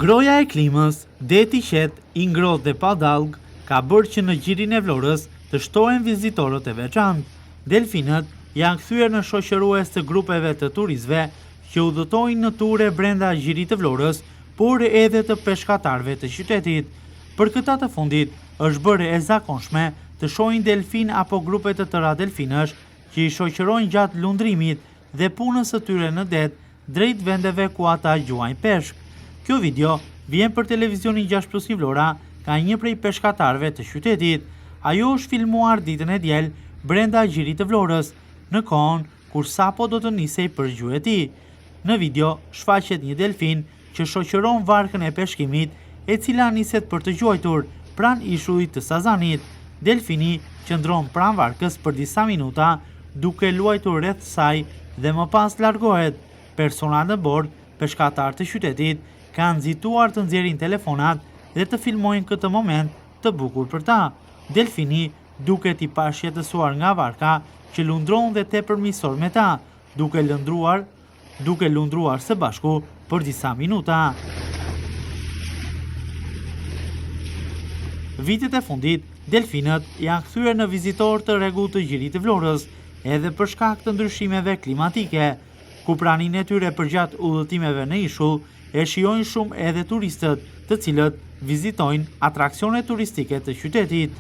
Ngroja e klimës, deti qetë, i ngrohtë dhe pa dallgë, ka bërë që në gjirin e Vlorës të shtohen vizitorët e veçantë. Delfinët janë kthyer në shoqërues të grupeve të turistëve që udhëtojnë në ture brenda gjirit të Vlorës, por edhe të peshkatarëve të qytetit. Për këta të fundit, është bërë e zakonshme të shohin delfin apo grupe të tëra delfinësh që i shoqërojnë gjatë lundrimit dhe punës së tyre në det drejt vendeve ku ata gjuajnë peshk. Kjo video vjen për televizionin 6+ Vlora, ka një prej peshkatarëve të qytetit. Ajo është filmuar ditën e diel brenda gjirit të Vlorës, në kohën kur sapo do të nisej për gjuhë e tij. Në video shfaqet një delfin që shoqëron varkën e peshkimit, e cila niset për të gjuajtur pranë ishullit të Sazanit. Delfini qëndron pranë varkës për disa minuta, duke luajtur rreth saj dhe më pas largohet. Personat në bord, peshkatarë të qytetit, kanë nxituar të nxjerrin telefonat dhe të filmojnë këtë moment të bukur për ta. Delfini duket i pashjetësuar nga varka që lundron dhe tepër miqësor me ta, duke lundruar së bashku për disa minuta. Vitet e fundit, delfinët janë kthyer në vizitor të rregullt të gjirit të Vlorës, edhe për shkak të ndryshimeve klimatike, ku praninë e tyre përgjatë udhëtimeve në ishull e shijojnë shumë edhe turistët, të cilët vizitojnë atraksione turistike të qytetit.